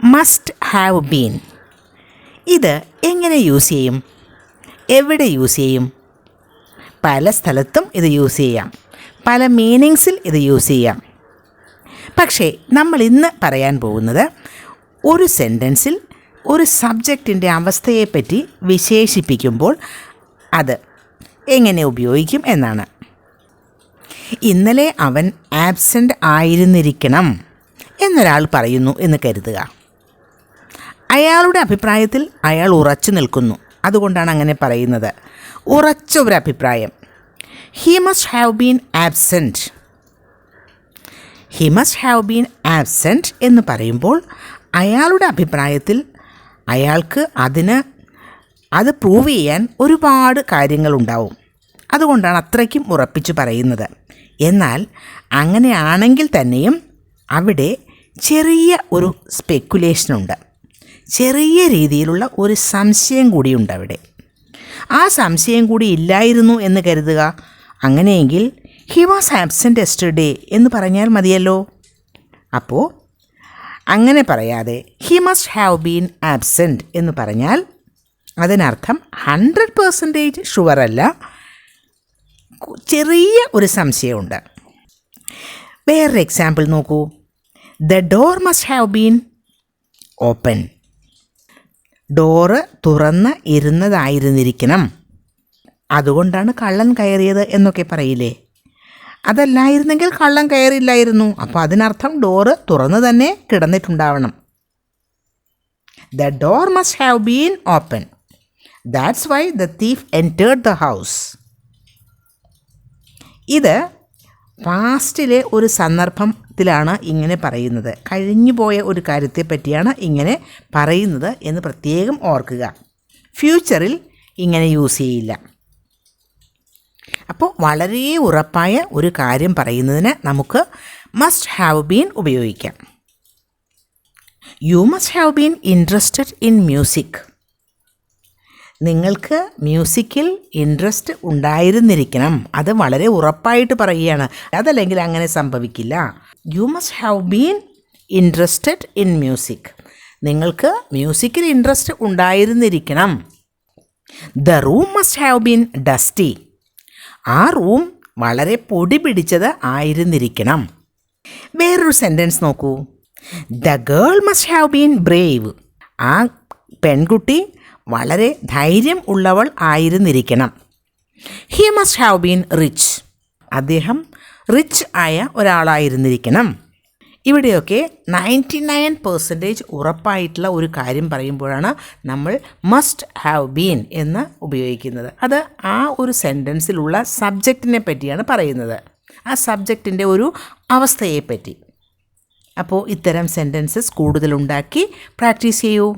Must have been. ഇത് എങ്ങനെ use ചെയ്യും? എവിടെ യൂസ് ചെയ്യും? പല സ്ഥലത്തും ഇത് യൂസ് ചെയ്യാം. പല മീനിങ്സിൽ ഇത് യൂസ് ചെയ്യാം. പക്ഷേ നമ്മൾ ഇന്ന് പറയാൻ പോകുന്നത് ഒരു സെൻറ്റൻസിൽ ഒരു സബ്ജക്റ്റിൻ്റെ അവസ്ഥയെപ്പറ്റി വിശേഷിപ്പിക്കുമ്പോൾ അത് എങ്ങനെ ഉപയോഗിക്കും എന്നാണ്. ഇന്നലെ അവൻ ആബ്സെൻ്റ് ആയിരുന്നിരിക്കണം എന്നൊരാൾ പറയുന്നു എന്ന് കരുതുക. അയാളുടെ അഭിപ്രായത്തിൽ അയാൾ ഉറച്ചു നിൽക്കുന്നു. അതുകൊണ്ടാണ് അങ്ങനെ പറയുന്നത്. ഉറച്ച ഒരു അഭിപ്രായം. He must have been absent. He must have been absent എന്ന് പറയുമ്പോൾ അയാളുടെ അഭിപ്രായത്തിൽ അയാൾക്ക് അത് പ്രൂവ് ചെയ്യാൻ ഒരുപാട് കാര്യങ്ങളുണ്ടാവും. അതുകൊണ്ടാണ് അത്രയ്ക്കും ഉറപ്പിച്ച് പറയുന്നത്. എന്നാൽ അങ്ങനെയാണെങ്കിൽ തന്നെയും അവിടെ ചെറിയ ഒരു സ്പെക്കുലേഷനുണ്ട്. ചെറിയ രീതിയിലുള്ള ഒരു സംശയം കൂടിയുണ്ട് അവിടെ. ആ സംശയം കൂടി ഇല്ലായിരുന്നു എന്ന് കരുതുക. അങ്ങനെയെങ്കിൽ ഹി വാസ് ആബ്സെൻ്റ് യെസ്റ്റർഡേ എന്ന് പറഞ്ഞാൽ മതിയല്ലോ. അപ്പോൾ അങ്ങനെ പറയാതെ he must have been absent എന്ന് പറഞ്ഞാൽ അതിനർത്ഥം 100% ഷുവറല്ല, ചെറിയ ഒരു സംശയമുണ്ട്. വേറൊരു എക്സാമ്പിൾ നോക്കൂ. The door must have been open. Door തുറന്ന് ഇരുന്നതായിരുന്നിരിക്കണം, അതുകൊണ്ടാണ് കള്ളൻ കയറിയത് എന്നൊക്കെ പറയില്ലേ. അതല്ലായിരുന്നെങ്കിൽ കള്ളൻ കയറില്ലായിരുന്നു. അപ്പോൾ അതിനർത്ഥം ഡോറ് തുറന്ന് തന്നെ കിടന്നിട്ടുണ്ടാവണം. The door must have been open. That's why the thief entered the house. ഇത് പാസ്റ്റിലെ ഒരു സന്ദർഭത്തിലാണ് ഇങ്ങനെ പറയുന്നത്. കഴിഞ്ഞു പോയ ഒരു കാര്യത്തെ പറ്റിയാണ് ഇങ്ങനെ പറയുന്നത് എന്ന് പ്രത്യേകം ഓർക്കുക. ഫ്യൂച്ചറിൽ ഇങ്ങനെ യൂസ് ചെയ്യില്ല. അപ്പോൾ വളരെ ഉറപ്പായ ഒരു കാര്യം പറയുന്നതിന് നമുക്ക് മസ്റ്റ് ഹാവ് ബീൻ ഉപയോഗിക്കാം. U must have been interested in music. നിങ്ങൾക്ക് മ്യൂസിക്കിൽ ഇൻട്രസ്റ്റ് ഉണ്ടായിരുന്നിരിക്കണം. അത് വളരെ ഉറപ്പായിട്ട് പറയുകയാണ്. അതല്ലെങ്കിൽ അങ്ങനെ സംഭവിക്കില്ല. You must have been interested in music. നിങ്ങൾക്ക് മ്യൂസിക്കിൽ ഇൻട്രസ്റ്റ് ഉണ്ടായിരുന്നിരിക്കണം. The room must have been dusty. ആ റൂം വളരെ പൊടി പിടിച്ചത് ആയിരുന്നിരിക്കണം. വേറൊരു സെൻറ്റൻസ് നോക്കൂ. The girl must have been brave. ആ പെൺകുട്ടി വളരെ ധൈര്യം ഉള്ളവൾ ആയിരുന്നിരിക്കണം. He must have been rich. അദ്ദേഹം റിച്ച് ആയ ഒരാളായിരുന്നിരിക്കണം. ഇവിടെയൊക്കെ 99% ഉറപ്പായിട്ടുള്ള ഒരു കാര്യം പറയുമ്പോഴാണ് നമ്മൾ മസ്റ്റ് ഹാവ് ബീൻ എന്ന് ഉപയോഗിക്കുന്നത്. അത് ആ ഒരു സെൻറ്റൻസിലുള്ള സബ്ജക്റ്റിനെ പറ്റിയാണ് പറയുന്നത്, ആ സബ്ജക്റ്റിൻ്റെ ഒരു അവസ്ഥയെപ്പറ്റി. അപ്പോൾ ഇത്തരം സെൻറ്റൻസസ് കൂടുതലുണ്ടാക്കി പ്രാക്ടീസ് ചെയ്യൂ.